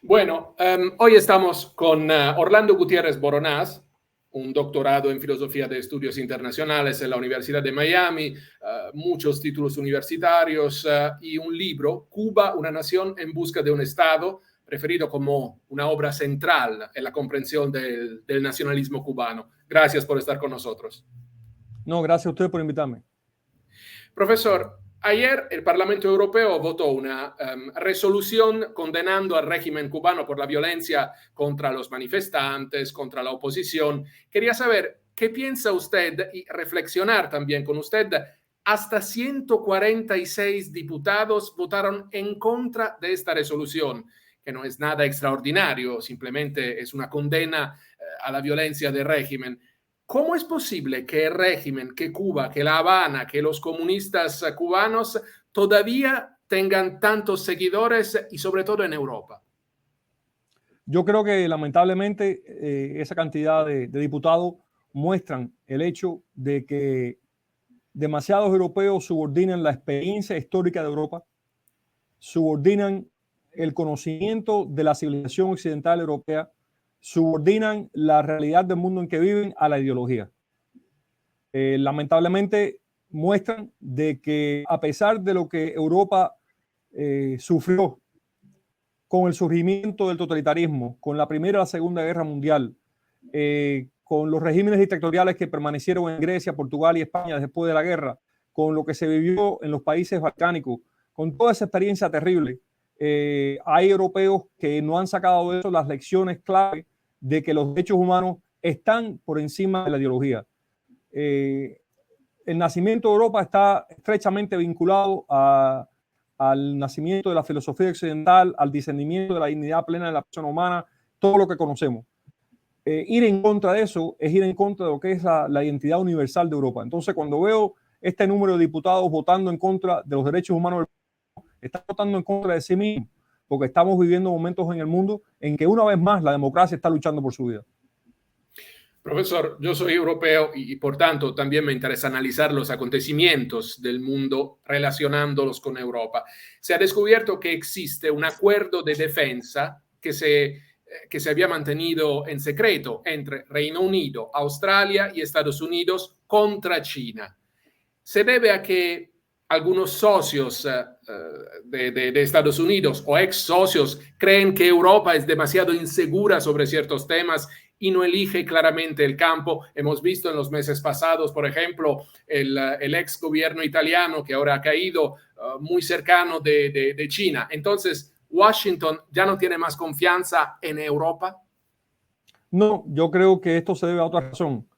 Bueno, hoy estamos con Orlando Gutiérrez Boronaz, un doctorado en Filosofía de Estudios Internacionales en la Universidad de Miami, muchos títulos universitarios y un libro, Cuba, una nación en busca de un Estado, referido como una obra central en la comprensión del nacionalismo cubano. Gracias por estar con nosotros. No, gracias a usted por invitarme. Profesor, ayer el Parlamento Europeo votó una resolución condenando al régimen cubano por la violencia contra los manifestantes, contra la oposición. Quería saber qué piensa usted y reflexionar también con usted. Hasta 146 diputados votaron en contra de esta resolución, que no es nada extraordinario, simplemente es una condena a la violencia del régimen. ¿Cómo es posible que el régimen, que Cuba, que La Habana, que los comunistas cubanos todavía tengan tantos seguidores y sobre todo en Europa? Yo creo que lamentablemente esa cantidad de diputados muestran el hecho de que demasiados europeos subordinan la experiencia histórica de Europa, subordinan el conocimiento de la civilización occidental europea, subordinan la realidad del mundo en que viven a la ideología. Lamentablemente muestran de que a pesar de lo que Europa sufrió con el surgimiento del totalitarismo, con la Primera y la Segunda Guerra Mundial, con los regímenes dictatoriales que permanecieron en Grecia, Portugal y España después de la guerra, con lo que se vivió en los países balcánicos, con toda esa experiencia terrible, hay europeos que no han sacado de eso las lecciones clave de que los derechos humanos están por encima de la ideología. El nacimiento de Europa está estrechamente vinculado al nacimiento de la filosofía occidental, al discernimiento de la dignidad plena de la persona humana, todo lo que conocemos. Ir en contra de eso es ir en contra de lo que es la identidad universal de Europa. Entonces, cuando veo este número de diputados votando en contra de los derechos humanos, están votando en contra de sí mismos, porque estamos viviendo momentos en el mundo en que una vez más la democracia está luchando por su vida. Profesor, yo soy europeo y por tanto también me interesa analizar los acontecimientos del mundo relacionándolos con Europa. Se ha descubierto que existe un acuerdo de defensa que se había mantenido en secreto entre Reino Unido, Australia y Estados Unidos contra China. Se debe a que algunos socios de Estados Unidos o ex socios creen que Europa es demasiado insegura sobre ciertos temas y no elige claramente el campo. Hemos visto en los meses pasados, por ejemplo, el ex gobierno italiano que ahora ha caído muy cercano de China. Entonces, ¿Washington ya no tiene más confianza en Europa? No, yo creo que esto se debe a otra razón.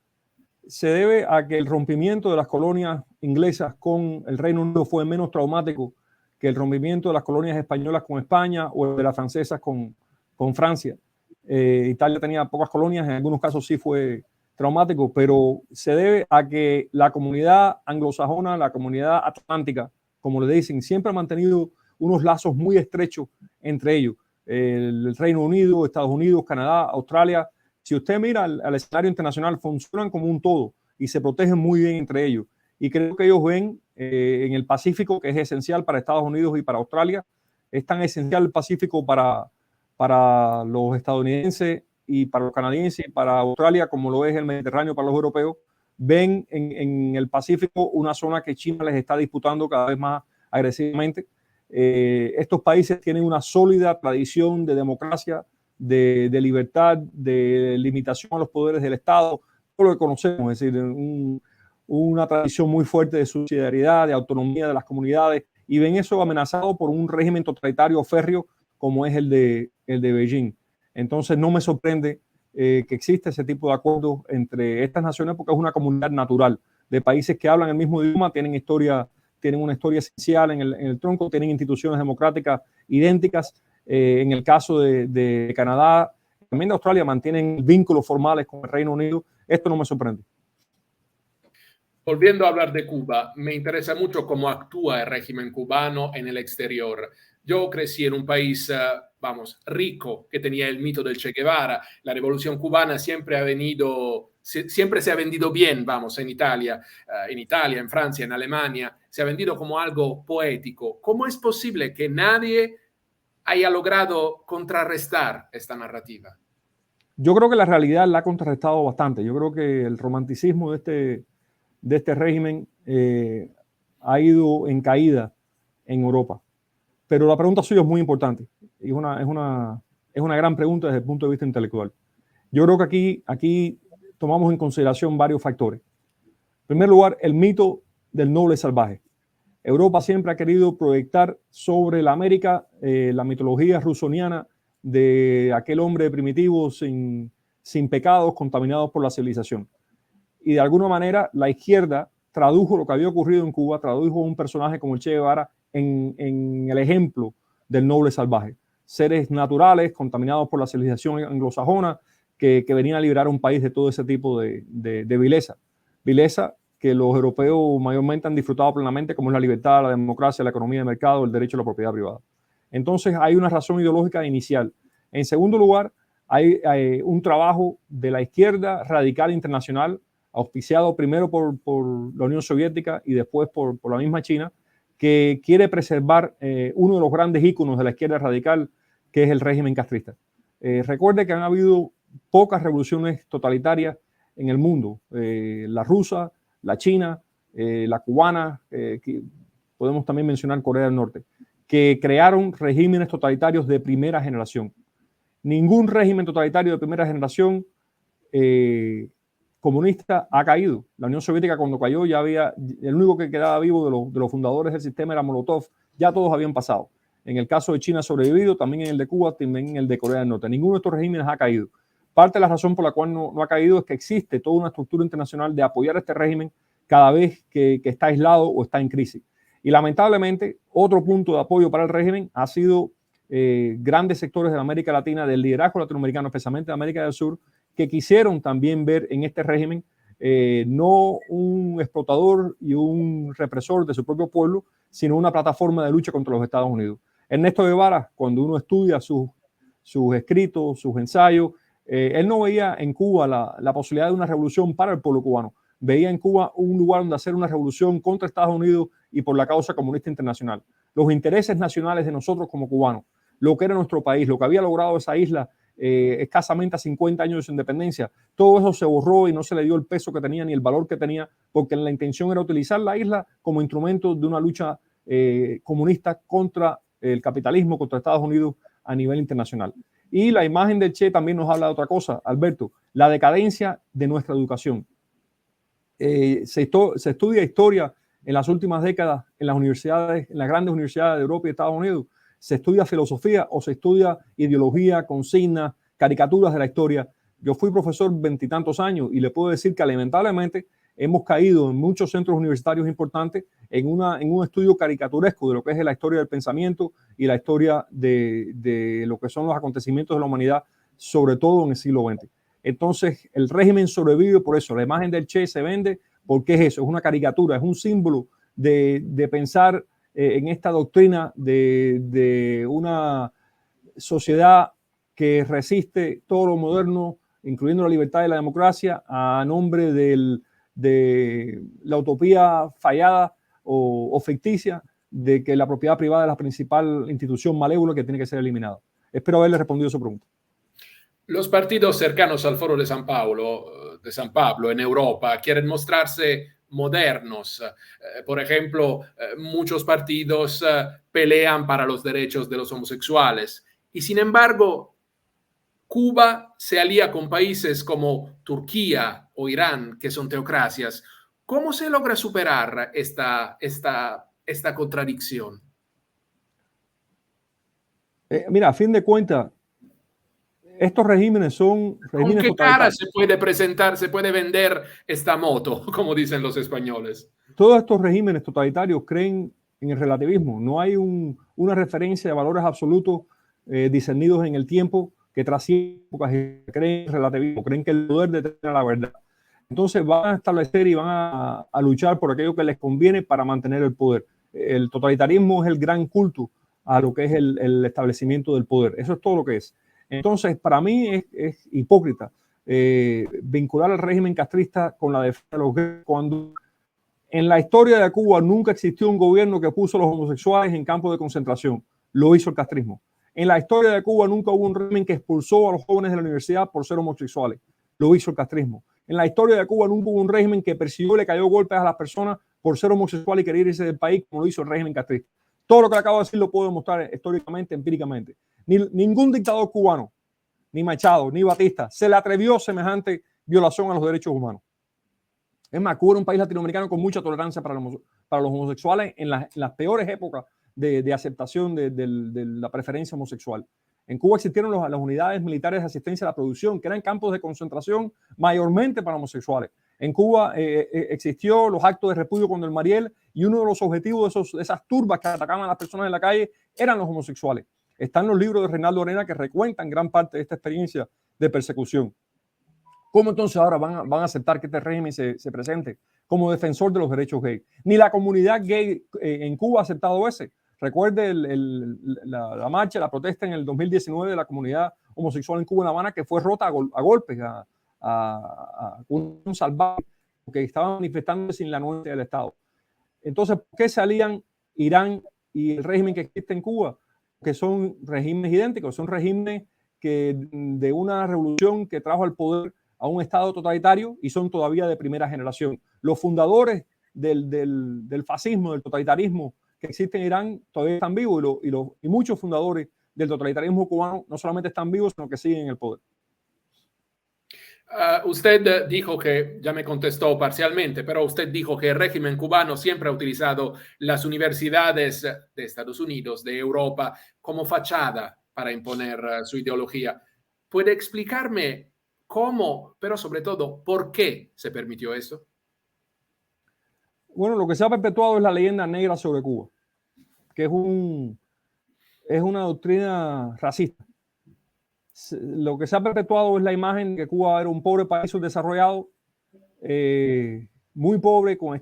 Se debe a que el rompimiento de las colonias inglesas con el Reino Unido fue menos traumático que el rompimiento de las colonias españolas con España o de las francesas con Francia. Italia tenía pocas colonias, en algunos casos sí fue traumático, pero se debe a que la comunidad anglosajona, la comunidad atlántica, como le dicen, siempre ha mantenido unos lazos muy estrechos entre ellos. El Reino Unido, Estados Unidos, Canadá, Australia. Si usted mira al escenario internacional, funcionan como un todo y se protegen muy bien entre ellos. Y creo que ellos ven en el Pacífico, que es esencial para Estados Unidos y para Australia, es tan esencial el Pacífico para los estadounidenses y para los canadienses y para Australia como lo es el Mediterráneo para los europeos. Ven en el Pacífico una zona que China les está disputando cada vez más agresivamente. Estos países tienen una sólida tradición de democracia, de libertad, de limitación a los poderes del Estado, todo lo que conocemos, es decir, una tradición muy fuerte de subsidiariedad, de autonomía de las comunidades, y ven eso amenazado por un régimen totalitario férreo como es el de Beijing. Entonces no me sorprende que exista ese tipo de acuerdos entre estas naciones porque es una comunidad natural de países que hablan el mismo idioma, tienen una historia esencial en el tronco, tienen instituciones democráticas idénticas. En el caso de Canadá, también de Australia, mantienen vínculos formales con el Reino Unido. Esto no me sorprende. Volviendo a hablar de Cuba, me interesa mucho cómo actúa el régimen cubano en el exterior. Yo crecí en un país, rico, que tenía el mito del Che Guevara. La revolución cubana siempre se ha vendido bien, en Italia, en Francia, en Alemania. Se ha vendido como algo poético. ¿Cómo es posible que nadie haya logrado contrarrestar esta narrativa? Yo creo que la realidad la ha contrarrestado bastante. Yo creo que el romanticismo de este régimen ha ido en caída en Europa. Pero la pregunta suya es muy importante. Es una gran pregunta desde el punto de vista intelectual. Yo creo que aquí tomamos en consideración varios factores. En primer lugar, el mito del noble salvaje. Europa siempre ha querido proyectar sobre la América la mitología rusoniana de aquel hombre primitivo sin pecados, contaminados por la civilización. Y de alguna manera la izquierda tradujo lo que había ocurrido en Cuba, tradujo un personaje como el Che Guevara en el ejemplo del noble salvaje. Seres naturales, contaminados por la civilización anglosajona, que venían a liberar un país de todo ese tipo de vileza. Vileza que los europeos mayormente han disfrutado plenamente, como es la libertad, la democracia, la economía de mercado, el derecho a la propiedad privada. Entonces hay una razón ideológica inicial. En segundo lugar, hay un trabajo de la izquierda radical internacional, auspiciado primero por la Unión Soviética y después por la misma China, que quiere preservar uno de los grandes íconos de la izquierda radical, que es el régimen castrista. Recuerde que han habido pocas revoluciones totalitarias en el mundo, la rusa, la china, la cubana, podemos también mencionar Corea del Norte, que crearon regímenes totalitarios de primera generación. Ningún régimen totalitario de primera generación comunista ha caído. La Unión Soviética, cuando cayó, ya había, el único que quedaba vivo de los fundadores del sistema era Molotov, ya todos habían pasado. En el caso de China ha sobrevivido, también en el de Cuba, también en el de Corea del Norte. Ninguno de estos regímenes ha caído. Parte de la razón por la cual no ha caído es que existe toda una estructura internacional de apoyar a este régimen cada vez que está aislado o está en crisis. Y lamentablemente, otro punto de apoyo para el régimen ha sido grandes sectores de la América Latina, del liderazgo latinoamericano, especialmente de América del Sur, que quisieron también ver en este régimen no un explotador y un represor de su propio pueblo, sino una plataforma de lucha contra los Estados Unidos. Ernesto Guevara, cuando uno estudia sus escritos, sus ensayos, él no veía en Cuba la posibilidad de una revolución para el pueblo cubano. Veía en Cuba un lugar donde hacer una revolución contra Estados Unidos y por la causa comunista internacional. Los intereses nacionales de nosotros como cubanos, lo que era nuestro país, lo que había logrado esa isla escasamente a 50 años de su independencia, todo eso se borró y no se le dio el peso que tenía ni el valor que tenía, porque la intención era utilizar la isla como instrumento de una lucha comunista contra el capitalismo, contra Estados Unidos a nivel internacional. Y la imagen del Che también nos habla de otra cosa, Alberto, la decadencia de nuestra educación. Se estudia historia en las últimas décadas en las universidades, en las grandes universidades de Europa y Estados Unidos. Se estudia filosofía o se estudia ideología, consignas, caricaturas de la historia. Yo fui profesor 20 y tantos años y le puedo decir que lamentablemente hemos caído en muchos centros universitarios importantes en un estudio caricaturesco de lo que es la historia del pensamiento y la historia de lo que son los acontecimientos de la humanidad, sobre todo en el siglo XX. Entonces, el régimen sobrevive por eso. La imagen del Che se vende porque es eso, es una caricatura, es un símbolo de pensar en esta doctrina de una sociedad que resiste todo lo moderno, incluyendo la libertad y la democracia, a nombre de la utopía fallada o ficticia de que la propiedad privada es la principal institución malévola que tiene que ser eliminada. Espero haberle respondido a su pregunta. Los partidos cercanos al Foro de San Pablo en Europa quieren mostrarse modernos. Por ejemplo, muchos partidos pelean para los derechos de los homosexuales y sin embargo Cuba se alía con países como Turquía o Irán, que son teocracias. ¿Cómo se logra superar esta contradicción? Mira, a fin de cuentas, estos regímenes son regímenes ¿Con qué cara se puede presentar, se puede vender esta moto, como dicen los españoles? Todos estos regímenes totalitarios creen en el relativismo. No hay una referencia de valores absolutos discernidos en el tiempo que trascienden, creen en el relativismo, creen que el poder determina la verdad. Entonces van a establecer y van a luchar por aquello que les conviene para mantener el poder. El totalitarismo es el gran culto a lo que es el establecimiento del poder. Eso es todo lo que es. Entonces, para mí es hipócrita vincular al régimen castrista con la defensa de los gays, cuando en la historia de Cuba nunca existió un gobierno que puso a los homosexuales en campos de concentración. Lo hizo el castrismo. En la historia de Cuba nunca hubo un régimen que expulsó a los jóvenes de la universidad por ser homosexuales. Lo hizo el castrismo. En la historia de Cuba nunca hubo un régimen que persiguió y le cayó golpes a las personas por ser homosexual y querer irse del país, como lo hizo el régimen castrista. Todo lo que acabo de decir lo puedo demostrar históricamente, empíricamente. Ningún dictador cubano, ni Machado, ni Batista, se le atrevió semejante violación a los derechos humanos. Es más, Cuba era un país latinoamericano con mucha tolerancia para los homosexuales en las peores épocas de aceptación de la preferencia homosexual. En Cuba existieron las unidades militares de asistencia a la producción, que eran campos de concentración mayormente para homosexuales. En Cuba existió los actos de repudio contra el Mariel y uno de los objetivos de esas turbas que atacaban a las personas en la calle eran los homosexuales. Están los libros de Reinaldo Arena que recuentan gran parte de esta experiencia de persecución. ¿Cómo entonces ahora van a aceptar que este régimen se presente como defensor de los derechos gay? Ni la comunidad gay en Cuba ha aceptado ese. Recuerde la marcha, la protesta en el 2019 de la comunidad homosexual en Cuba, en La Habana, que fue rota a golpes, a un salvaje, que estaban manifestándose sin la anuencia del Estado. Entonces, ¿por qué salían Irán y el régimen que existe en Cuba? Que son regímenes idénticos, son regímenes de una revolución que trajo al poder a un Estado totalitario y son todavía de primera generación. Los fundadores del fascismo, del totalitarismo que existe en Irán todavía están vivos y muchos fundadores del totalitarismo cubano no solamente están vivos, sino que siguen en el poder. Usted dijo que, ya me contestó parcialmente, pero usted dijo que el régimen cubano siempre ha utilizado las universidades de Estados Unidos, de Europa, como fachada para imponer su ideología. ¿Puede explicarme cómo, pero sobre todo, por qué se permitió eso? Bueno, lo que se ha perpetuado es la leyenda negra sobre Cuba, que es una doctrina racista. Lo que se ha perpetuado es la imagen de que Cuba era un pobre país subdesarrollado, muy pobre, con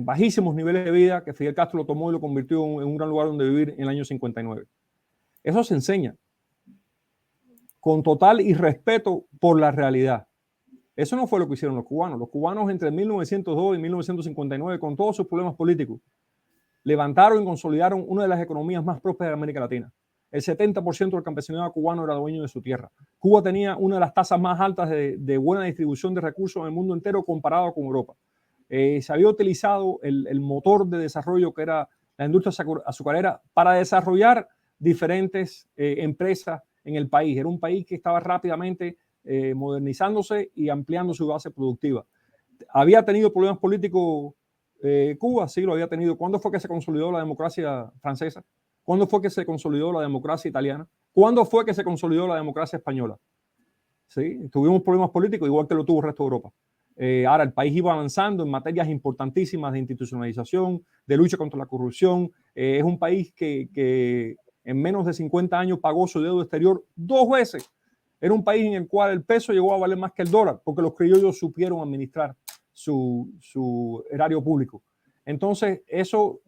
bajísimos niveles de vida, que Fidel Castro lo tomó y lo convirtió en un gran lugar donde vivir en el año 59. Eso se enseña con total irrespeto por la realidad. Eso no fue lo que hicieron los cubanos. Los cubanos entre 1902 y 1959, con todos sus problemas políticos, levantaron y consolidaron una de las economías más prósperas de América Latina. El 70% del campesinado cubano era dueño de su tierra. Cuba tenía una de las tasas más altas de buena distribución de recursos en el mundo entero comparado con Europa. Se había utilizado el motor de desarrollo que era la industria azucarera para desarrollar diferentes empresas en el país. Era un país que estaba rápidamente modernizándose y ampliando su base productiva. ¿Había tenido problemas políticos Cuba? Sí, lo había tenido. ¿Cuándo fue que se consolidó la democracia francesa? ¿Cuándo fue que se consolidó la democracia italiana? ¿Cuándo fue que se consolidó la democracia española? ¿Sí? Tuvimos problemas políticos igual que lo tuvo el resto de Europa. Ahora el país iba avanzando en materias importantísimas de institucionalización, de lucha contra la corrupción. Es un país que en menos de 50 años pagó su deuda exterior 2 veces. Era un país en el cual el peso llegó a valer más que el dólar, porque los criollos supieron administrar su erario público. Entonces,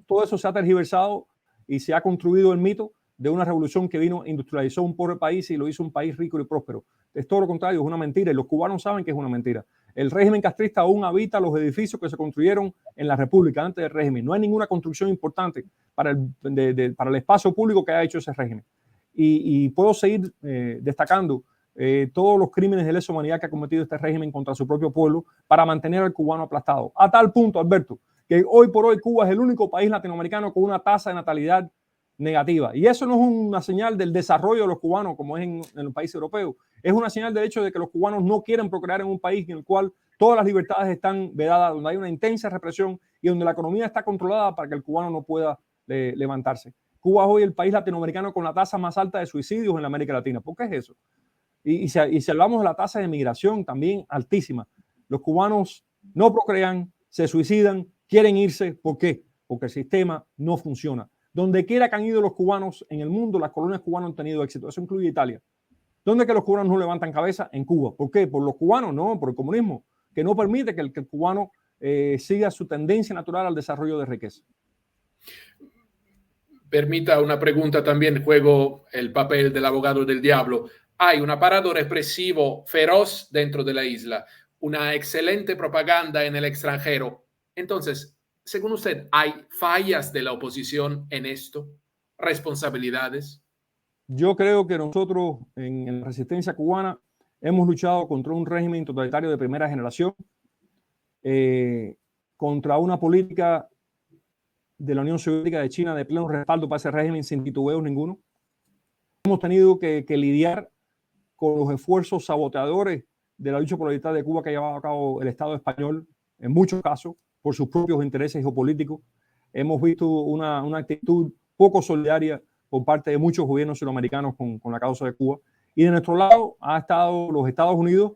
todo eso se ha tergiversado y se ha construido el mito de una revolución que vino, industrializó un pobre país y lo hizo un país rico y próspero. Es todo lo contrario, es una mentira y los cubanos saben que es una mentira. El régimen castrista aún habita los edificios que se construyeron en la República antes del régimen. No hay ninguna construcción importante para el espacio público que haya hecho ese régimen. Y puedo seguir destacando todos los crímenes de lesa humanidad que ha cometido este régimen contra su propio pueblo para mantener al cubano aplastado. A tal punto, Alberto, que hoy por hoy Cuba es el único país latinoamericano con una tasa de natalidad negativa. Y eso no es una señal del desarrollo de los cubanos como es en los países europeos. Es una señal del hecho de que los cubanos no quieren procrear en un país en el cual todas las libertades están vedadas, donde hay una intensa represión y donde la economía está controlada para que el cubano no pueda levantarse. Cuba es hoy el país latinoamericano con la tasa más alta de suicidios en la América Latina. ¿Por qué es eso? Y si hablamos de la tasa de migración, también altísima. Los cubanos no procrean, se suicidan, quieren irse. ¿Por qué? Porque el sistema no funciona. Donde quiera que han ido los cubanos en el mundo, las colonias cubanas han tenido éxito. Eso incluye Italia. ¿Dónde que los cubanos no levantan cabeza? En Cuba. ¿Por qué? Por los cubanos, no, por el comunismo, que no permite que el cubano siga su tendencia natural al desarrollo de riqueza. Permita una pregunta también, juego el papel del abogado del diablo. Hay un aparato represivo feroz dentro de la isla, una excelente propaganda en el extranjero. Entonces, según usted, ¿hay fallas de la oposición en esto? responsabilidades? Yo creo que nosotros en la resistencia cubana hemos luchado contra un régimen totalitario de primera generación, contra una política de la Unión Soviética de China de pleno respaldo para ese régimen sin titubeos ninguno. Hemos tenido que lidiar con los esfuerzos saboteadores de la lucha por la libertad de Cuba que ha llevado a cabo el Estado español, en muchos casos, por sus propios intereses geopolíticos. Hemos visto una actitud poco solidaria por parte de muchos gobiernos sudamericanos con la causa de Cuba. Y de nuestro lado ha estado los Estados Unidos,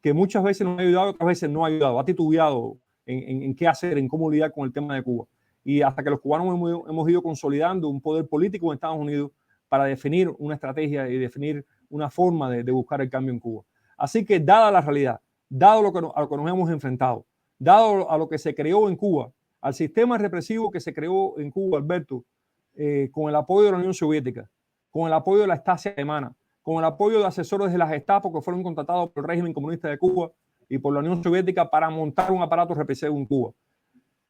que muchas veces nos ha ayudado, otras veces no ha ayudado, ha titubeado en qué hacer, en cómo lidiar con el tema de Cuba. Y hasta que los cubanos hemos ido consolidando un poder político en Estados Unidos para definir una estrategia y definir una forma de buscar el cambio en Cuba. Así que, dada la realidad, dado a lo que nos hemos enfrentado, dado a lo que se creó en Cuba, al sistema represivo que se creó en Cuba, Alberto, con el apoyo de la Unión Soviética, con el apoyo de la Stasi alemana, con el apoyo de asesores de la Gestapo que fueron contratados por el régimen comunista de Cuba y por la Unión Soviética para montar un aparato represivo en Cuba.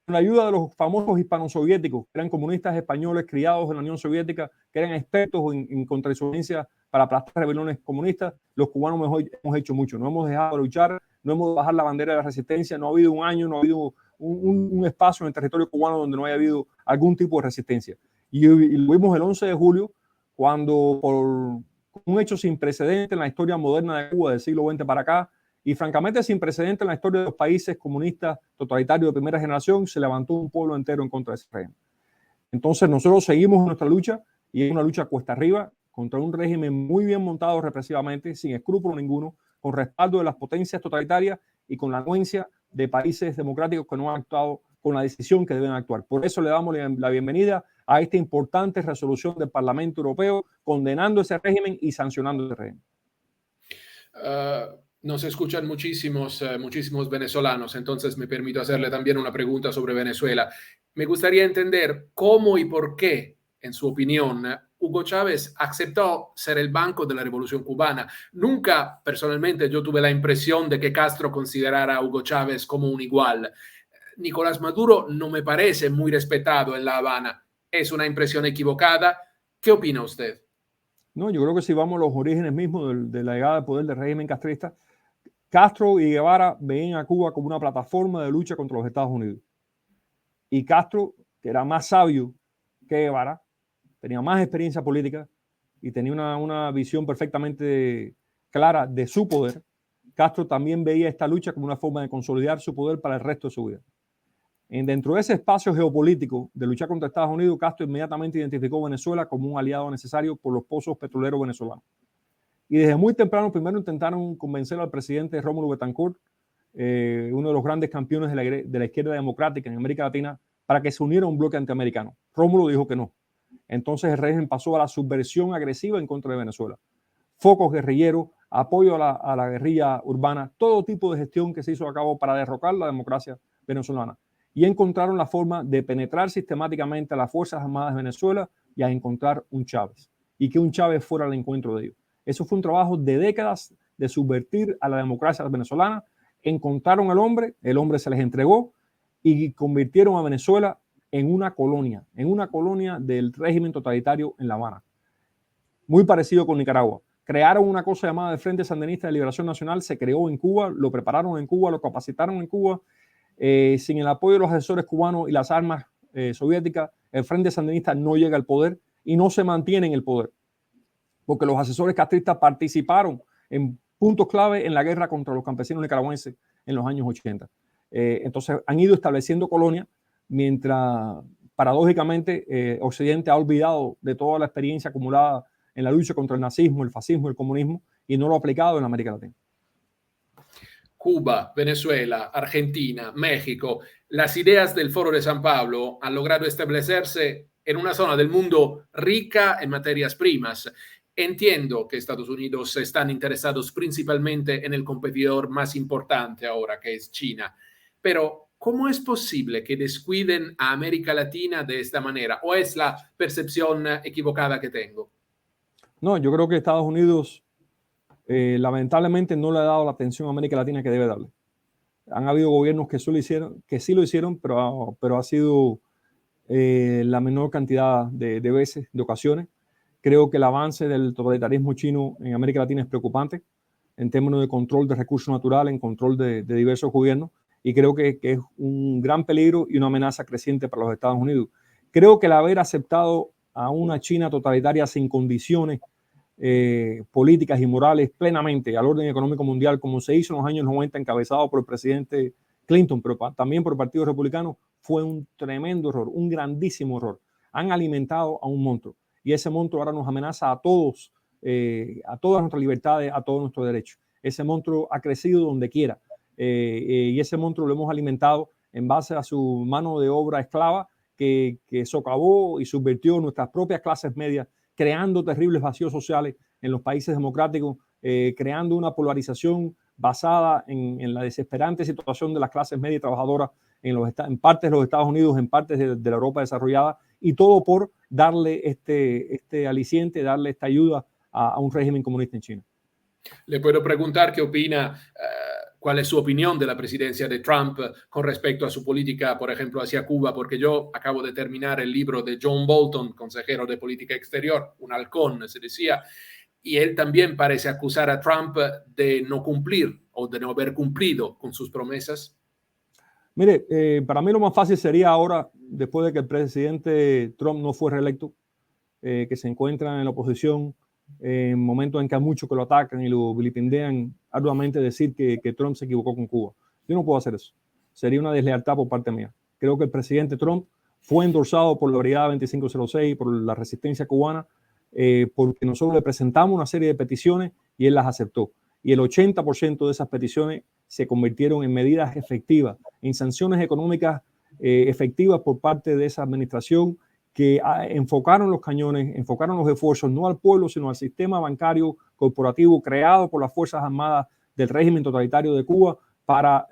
Con la ayuda de los famosos hispano-soviéticos, que eran comunistas españoles criados en la Unión Soviética, que eran expertos en contrainsurgencia para aplastar rebeliones comunistas, los cubanos hemos hecho mucho. No hemos dejado de luchar, no hemos bajado la bandera de la resistencia, no ha habido un año, no ha habido un espacio en el territorio cubano donde no haya habido algún tipo de resistencia. Y lo vimos el 11 de julio, cuando por un hecho sin precedentes en la historia moderna de Cuba del siglo XX para acá, y francamente sin precedentes en la historia de los países comunistas totalitarios de primera generación, se levantó un pueblo entero en contra de ese régimen. Entonces nosotros seguimos en nuestra lucha, y es una lucha cuesta arriba contra un régimen muy bien montado represivamente, sin escrúpulo ninguno, con respaldo de las potencias totalitarias y con la anuencia de países democráticos que no han actuado con la decisión que deben actuar. Por eso le damos la bienvenida a esta importante resolución del Parlamento Europeo condenando ese régimen y sancionando ese régimen. Nos escuchan muchísimos venezolanos, entonces me permito hacerle también una pregunta sobre Venezuela. Me gustaría entender cómo y por qué, en su opinión, Hugo Chávez aceptó ser el banco de la Revolución Cubana. Nunca, personalmente, yo tuve la impresión de que Castro considerara a Hugo Chávez como un igual. Nicolás Maduro no me parece muy respetado en La Habana. ¿Es una impresión equivocada? ¿Qué opina usted? No, yo creo que si vamos a los orígenes mismos de la llegada del poder del régimen castrista, Castro y Guevara veían a Cuba como una plataforma de lucha contra los Estados Unidos. Y Castro, que era más sabio que Guevara, tenía más experiencia política y tenía una visión perfectamente clara de su poder. Castro también veía esta lucha como una forma de consolidar su poder para el resto de su vida. Dentro de ese espacio geopolítico de luchar contra Estados Unidos, Castro inmediatamente identificó a Venezuela como un aliado necesario por los pozos petroleros venezolanos. Y desde muy temprano, primero intentaron convencer al presidente Rómulo Betancourt, uno de los grandes campeones de la izquierda democrática en América Latina, para que se uniera a un bloque antiamericano. Rómulo dijo que no. Entonces el régimen pasó a la subversión agresiva en contra de Venezuela. Focos guerrilleros, apoyo a la guerrilla urbana, todo tipo de gestión que se hizo a cabo para derrocar la democracia venezolana. Y encontraron la forma de penetrar sistemáticamente a las Fuerzas Armadas de Venezuela y a encontrar un Chávez. Y que un Chávez fuera al encuentro de ellos. Eso fue un trabajo de décadas de subvertir a la democracia venezolana. Encontraron al hombre, el hombre se les entregó y convirtieron a Venezuela en una colonia del régimen totalitario en La Habana. Muy parecido con Nicaragua. Crearon una cosa llamada el Frente Sandinista de Liberación Nacional, se creó en Cuba, lo prepararon en Cuba, lo capacitaron en Cuba. Sin el apoyo de los asesores cubanos y las armas soviéticas, el Frente Sandinista no llega al poder y no se mantiene en el poder, porque los asesores castristas participaron en puntos clave en la guerra contra los campesinos nicaragüenses en los años 80. Entonces han ido estableciendo colonias, mientras paradójicamente Occidente ha olvidado de toda la experiencia acumulada en la lucha contra el nazismo, el fascismo, el comunismo, y no lo ha aplicado en América Latina. Cuba, Venezuela, Argentina, México, las ideas del Foro de San Pablo han logrado establecerse en una zona del mundo rica en materias primas. Entiendo que Estados Unidos están interesados principalmente en el competidor más importante ahora, que es China. Pero, ¿cómo es posible que descuiden a América Latina de esta manera? ¿O es la percepción equivocada que tengo? No, yo creo que Estados Unidos lamentablemente no le ha dado la atención a América Latina que debe darle. Han habido gobiernos que sí lo hicieron, pero ha sido la menor cantidad de veces, de ocasiones. Creo que el avance del totalitarismo chino en América Latina es preocupante en términos de control de recursos naturales, en control de diversos gobiernos, y creo que es un gran peligro y una amenaza creciente para los Estados Unidos. Creo que el haber aceptado a una China totalitaria sin condiciones políticas y morales plenamente al orden económico mundial, como se hizo en los años 90, encabezado por el presidente Clinton, pero también por el Partido Republicano, fue un tremendo error, un grandísimo error. Han alimentado a un monstruo y ese monstruo ahora nos amenaza a todos, a todas nuestras libertades, a todos nuestros derechos. Ese monstruo ha crecido donde quiera y ese monstruo lo hemos alimentado en base a su mano de obra esclava que socavó y subvirtió nuestras propias clases medias, creando terribles vacíos sociales en los países democráticos, creando una polarización basada en la desesperante situación de las clases medias y trabajadoras en partes de los Estados Unidos, en partes de la Europa desarrollada, y todo por darle este aliciente, darle esta ayuda a un régimen comunista en China. Le puedo preguntar qué opina, cuál es su opinión de la presidencia de Trump con respecto a su política, por ejemplo, hacia Cuba, porque yo acabo de terminar el libro de John Bolton, consejero de política exterior, un halcón, se decía, y él también parece acusar a Trump de no cumplir o de no haber cumplido con sus promesas. Mire, para mí lo más fácil sería ahora, después de que el presidente Trump no fue reelecto, que se encuentra en la oposición, en momentos en que hay muchos que lo atacan y lo vilipendian arduamente, decir que Trump se equivocó con Cuba. Yo no puedo hacer eso. Sería una deslealtad por parte mía. Creo que el presidente Trump fue endorsado por la Brigada 2506, por la resistencia cubana, porque nosotros le presentamos una serie de peticiones y él las aceptó. Y el 80% de esas peticiones se convirtieron en medidas efectivas, en sanciones económicas efectivas por parte de esa administración que enfocaron los cañones, enfocaron los esfuerzos no al pueblo, sino al sistema bancario corporativo creado por las Fuerzas Armadas del régimen totalitario de Cuba para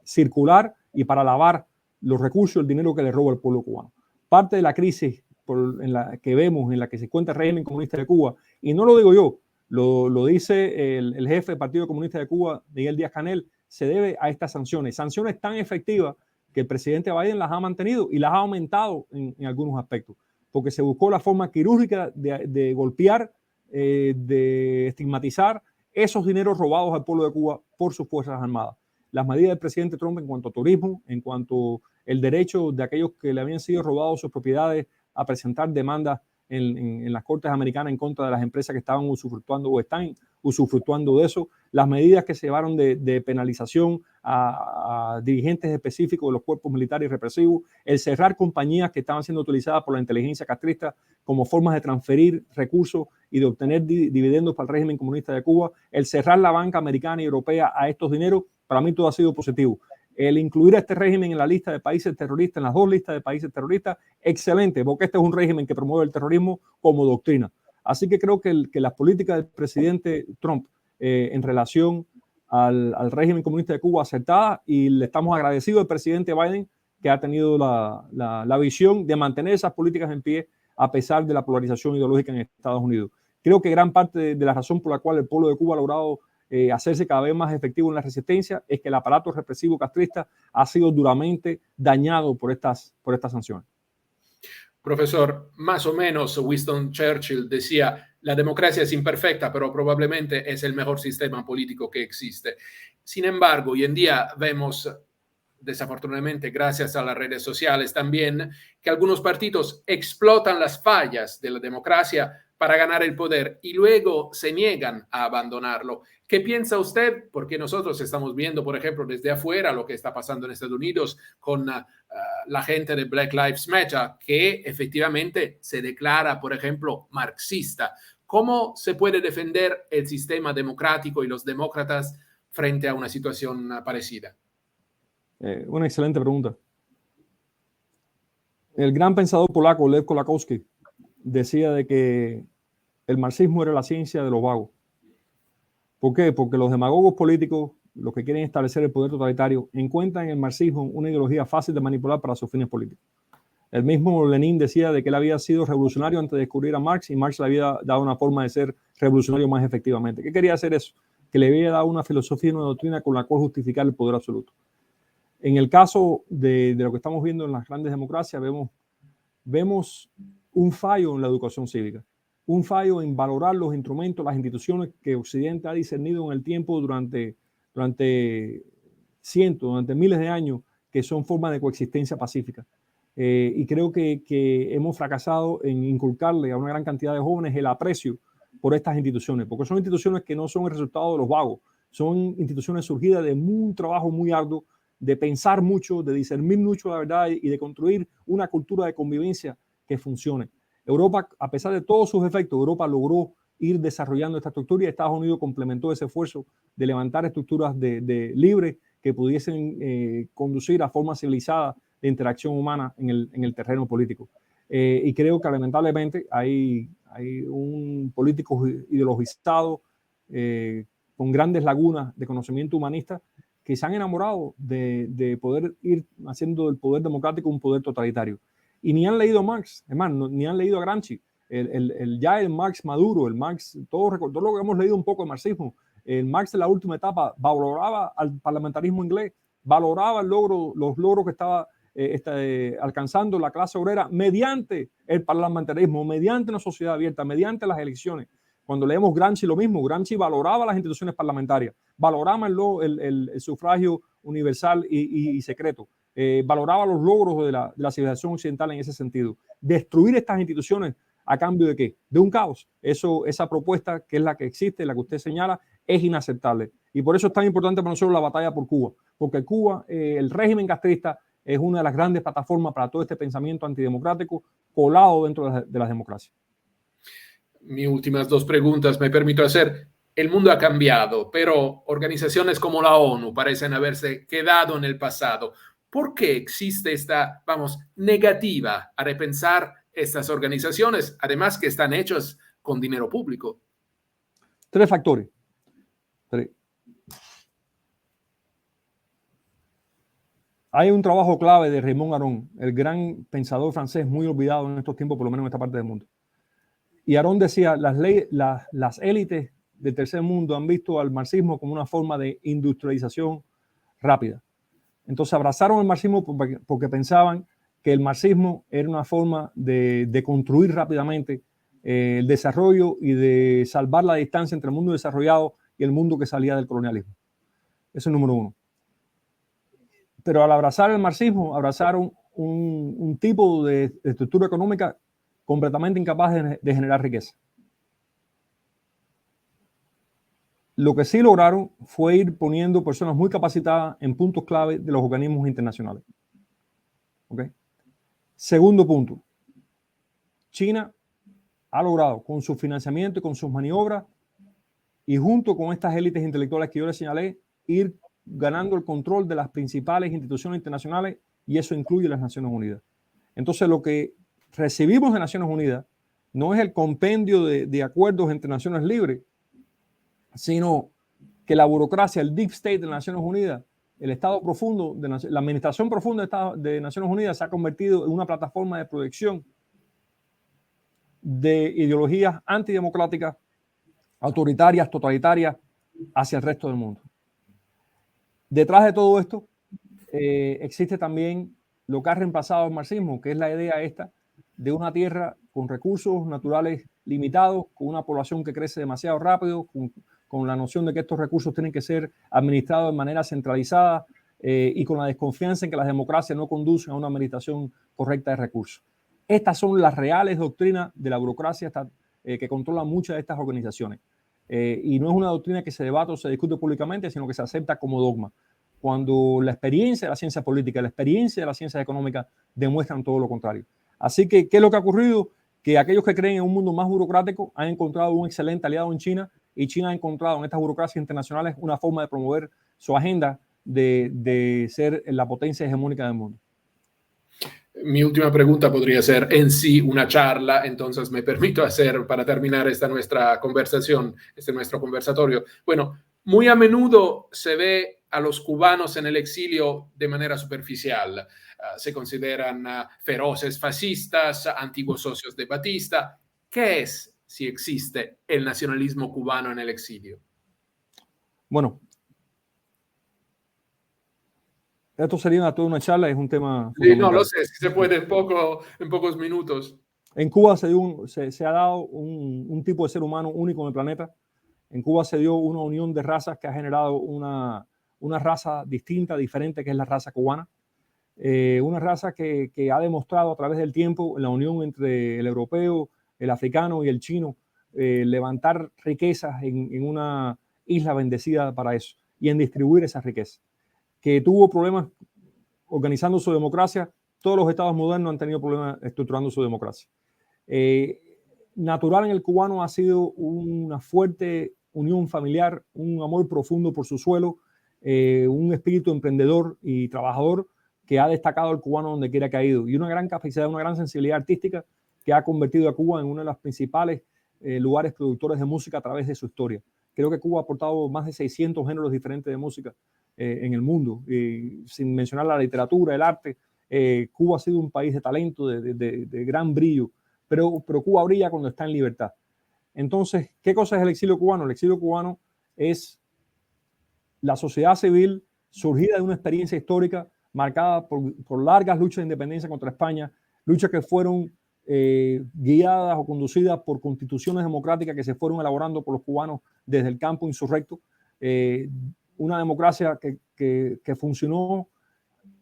circular y para lavar los recursos, el dinero que le roba el pueblo cubano. Parte de la crisis en la que vemos, en la que se encuentra el régimen comunista de Cuba, y no lo digo yo, lo dice el jefe del Partido Comunista de Cuba, Miguel Díaz-Canel, se debe a estas sanciones tan efectivas que el presidente Biden las ha mantenido y las ha aumentado en algunos aspectos, porque se buscó la forma quirúrgica de golpear, de estigmatizar esos dineros robados al pueblo de Cuba por sus Fuerzas Armadas. Las medidas del presidente Trump en cuanto a turismo, en cuanto al derecho de aquellos que le habían sido robados sus propiedades a presentar demandas en las cortes americanas en contra de las empresas que estaban usufructuando o están usufructuando de eso, las medidas que se llevaron de penalización a dirigentes específicos de los cuerpos militares y represivos, el cerrar compañías que estaban siendo utilizadas por la inteligencia castrista como formas de transferir recursos y de obtener dividendos para el régimen comunista de Cuba, el cerrar la banca americana y europea a estos dineros, para mí todo ha sido positivo. El incluir a este régimen en la lista de países terroristas, en las dos listas de países terroristas, excelente, porque este es un régimen que promueve el terrorismo como doctrina. Así que creo que las políticas del presidente Trump en relación al régimen comunista de Cuba acertadas, y le estamos agradecidos al presidente Biden que ha tenido la visión de mantener esas políticas en pie a pesar de la polarización ideológica en Estados Unidos. Creo que gran parte de la razón por la cual el pueblo de Cuba ha logrado hacerse cada vez más efectivo en la resistencia es que el aparato represivo castrista ha sido duramente dañado por estas sanciones. Profesor, más o menos Winston Churchill decía, la democracia es imperfecta, pero probablemente es el mejor sistema político que existe. Sin embargo, hoy en día vemos, desafortunadamente, gracias a las redes sociales también, que algunos partidos explotan las fallas de la democracia para ganar el poder y luego se niegan a abandonarlo. ¿Qué piensa usted? Porque nosotros estamos viendo, por ejemplo, desde afuera lo que está pasando en Estados Unidos con la gente de Black Lives Matter, que efectivamente se declara, por ejemplo, marxista. ¿Cómo se puede defender el sistema democrático y los demócratas frente a una situación parecida? Una excelente pregunta. El gran pensador polaco Lev Kolakowski decía de que el marxismo era la ciencia de los vagos. ¿Por qué? Porque los demagogos políticos, los que quieren establecer el poder totalitario, encuentran en el marxismo una ideología fácil de manipular para sus fines políticos. El mismo Lenin decía de que él había sido revolucionario antes de descubrir a Marx, y Marx le había dado una forma de ser revolucionario más efectivamente. ¿Qué quería hacer eso? Que le había dado una filosofía y una doctrina con la cual justificar el poder absoluto. En el caso de lo que estamos viendo en las grandes democracias, vemos un fallo en la educación cívica, un fallo en valorar los instrumentos, las instituciones que Occidente ha discernido en el tiempo durante cientos, durante miles de años, que son formas de coexistencia pacífica. Y creo que hemos fracasado en inculcarle a una gran cantidad de jóvenes el aprecio por estas instituciones, porque son instituciones que no son el resultado de los vagos, son instituciones surgidas de un trabajo muy arduo, de pensar mucho, de discernir mucho la verdad y de construir una cultura de convivencia que funcione. Europa, a pesar de todos sus efectos, Europa logró ir desarrollando esta estructura y Estados Unidos complementó ese esfuerzo de levantar estructuras de libres que pudiesen conducir a formas civilizadas de interacción humana en el terreno político. Y creo que lamentablemente hay un político ideologizado con grandes lagunas de conocimiento humanista que se han enamorado de poder ir haciendo del poder democrático un poder totalitario. Y ni han leído a Marx, hermano, ni han leído a Gramsci. Ya el Marx maduro, el Marx, todo lo que hemos leído un poco de marxismo, el Marx en la última etapa valoraba al parlamentarismo inglés, valoraba los logros que estaba alcanzando la clase obrera mediante el parlamentarismo, mediante una sociedad abierta, mediante las elecciones. Cuando leemos Gramsci, lo mismo. Gramsci valoraba las instituciones parlamentarias, valoraba el sufragio universal y secreto, valoraba los logros de la civilización occidental en ese sentido. Destruir estas instituciones ¿a cambio de qué? De un caos. Esa propuesta, que es la que existe, la que usted señala, es inaceptable. Y por eso es tan importante para nosotros la batalla por Cuba, porque Cuba, el régimen castrista, es una de las grandes plataformas para todo este pensamiento antidemocrático colado dentro de las democracias. Mis últimas dos preguntas me permito hacer. El mundo ha cambiado, pero organizaciones como la ONU parecen haberse quedado en el pasado. ¿Por qué existe esta, negativa a repensar estas organizaciones, además que están hechas con dinero público? Tres factores. Hay un trabajo clave de Raymond Aron, el gran pensador francés muy olvidado en estos tiempos, por lo menos en esta parte del mundo. Y Aron decía, las élites del tercer mundo han visto al marxismo como una forma de industrialización rápida. Entonces abrazaron el marxismo porque pensaban que el marxismo era una forma de construir rápidamente el desarrollo y de salvar la distancia entre el mundo desarrollado y el mundo que salía del colonialismo. Eso es el número uno. Pero al abrazar el marxismo, abrazaron un tipo de estructura económica completamente incapaz de generar riqueza. Lo que sí lograron fue ir poniendo personas muy capacitadas en puntos clave de los organismos internacionales. ¿Okay? Segundo punto, China ha logrado con su financiamiento y con sus maniobras y junto con estas élites intelectuales que yo les señalé, ir ganando el control de las principales instituciones internacionales y eso incluye las Naciones Unidas. Entonces lo que recibimos de Naciones Unidas no es el compendio de acuerdos entre naciones libres, sino que la burocracia, el deep state de Naciones Unidas, el Estado profundo, la administración profunda de Naciones Unidas se ha convertido en una plataforma de proyección de ideologías antidemocráticas, autoritarias, totalitarias hacia el resto del mundo. Detrás de todo esto existe también lo que ha reemplazado el marxismo, que es la idea esta de una tierra con recursos naturales limitados, con una población que crece demasiado rápido, con la noción de que estos recursos tienen que ser administrados de manera centralizada y con la desconfianza en que las democracias no conducen a una administración correcta de recursos. Estas son las reales doctrinas de la burocracia que controla muchas de estas organizaciones. Y no es una doctrina que se debate o se discute públicamente, sino que se acepta como dogma, cuando la experiencia de la ciencia política, la experiencia de la ciencia económica demuestran todo lo contrario. Así que, ¿qué es lo que ha ocurrido? Que aquellos que creen en un mundo más burocrático han encontrado un excelente aliado en China y China ha encontrado en estas burocracias internacionales una forma de promover su agenda de ser la potencia hegemónica del mundo. Mi última pregunta podría ser en sí una charla, entonces me permito hacer para terminar esta nuestra conversación, este nuestro conversatorio. Bueno, muy a menudo se ve a los cubanos en el exilio de manera superficial. Se consideran feroces fascistas, antiguos socios de Batista. ¿Qué es, si existe, el nacionalismo cubano en el exilio? Bueno, Esto sería toda una charla, es un tema Sí, fundamental. no, lo sé, si se puede en pocos minutos. En Cuba se ha dado un tipo de ser humano único en el planeta. En Cuba se dio una unión de razas que ha generado una raza distinta, diferente, que es la raza cubana. Una raza que ha demostrado a través del tiempo, en la unión entre el europeo, el africano y el chino, levantar riquezas en una isla bendecida para eso y en distribuir esas riquezas. Que tuvo problemas organizando su democracia, todos los estados modernos han tenido problemas estructurando su democracia. Natural en el cubano ha sido una fuerte unión familiar, un amor profundo por su suelo, un espíritu emprendedor y trabajador que ha destacado al cubano donde quiera que ha ido, y una gran capacidad, una gran sensibilidad artística que ha convertido a Cuba en uno de los principales lugares productores de música a través de su historia. Creo que Cuba ha aportado más de 600 géneros diferentes de música en el mundo, sin mencionar la literatura, el arte. Cuba ha sido un país de talento, de gran brillo, pero Cuba brilla cuando está en libertad. Entonces, ¿qué cosa es el exilio cubano? El exilio cubano es la sociedad civil surgida de una experiencia histórica marcada por largas luchas de independencia contra España, luchas que fueron guiadas o conducidas por constituciones democráticas que se fueron elaborando por los cubanos desde el campo insurrecto. Una democracia que funcionó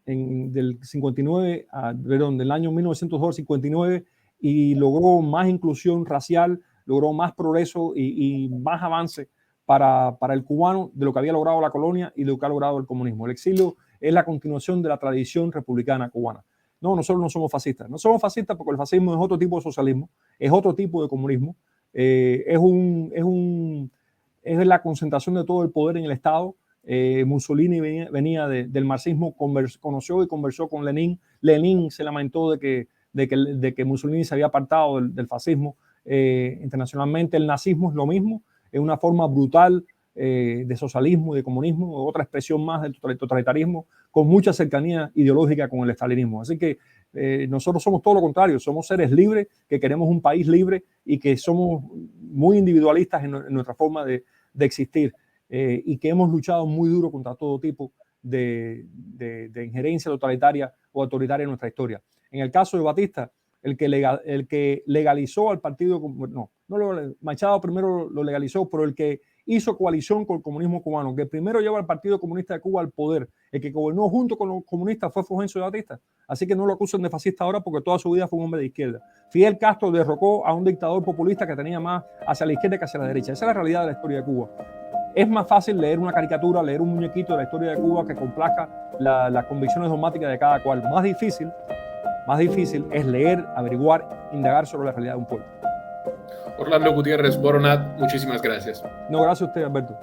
del 59, perdón, del año 1902 al 59 y logró más inclusión racial, logró más progreso y más avance para el cubano de lo que había logrado la colonia y de lo que ha logrado el comunismo. El exilio es la continuación de la tradición republicana cubana. No, nosotros no somos fascistas. No somos fascistas porque el fascismo es otro tipo de socialismo, es otro tipo de comunismo, es la concentración de todo el poder en el Estado. Mussolini venía del marxismo, conoció y conversó con Lenin. Lenin se lamentó de que Mussolini se había apartado del fascismo. Internacionalmente el nazismo es lo mismo, es una forma brutal de socialismo y de comunismo, otra expresión más del totalitarismo, con mucha cercanía ideológica con el estalinismo. Así que nosotros somos todo lo contrario, somos seres libres, que queremos un país libre y que somos muy individualistas en nuestra forma de existir. Y que hemos luchado muy duro contra todo tipo de injerencia totalitaria o autoritaria en nuestra historia. En el caso de Batista, el que legalizó al partido, Machado primero lo legalizó, pero el que hizo coalición con el comunismo cubano, que primero lleva al Partido Comunista de Cuba al poder, el que gobernó junto con los comunistas fue Fulgencio Batista. Así que no lo acusan de fascista ahora porque toda su vida fue un hombre de izquierda. Fidel Castro derrocó a un dictador populista que tenía más hacia la izquierda que hacia la derecha. Esa es la realidad de la historia de Cuba. Es más fácil leer una caricatura, leer un muñequito de la historia de Cuba que complazca las convicciones dogmáticas de cada cual. Más difícil es leer, averiguar, indagar sobre la realidad de un pueblo. Orlando Gutiérrez Boronat, muchísimas gracias. No, gracias a usted, Alberto.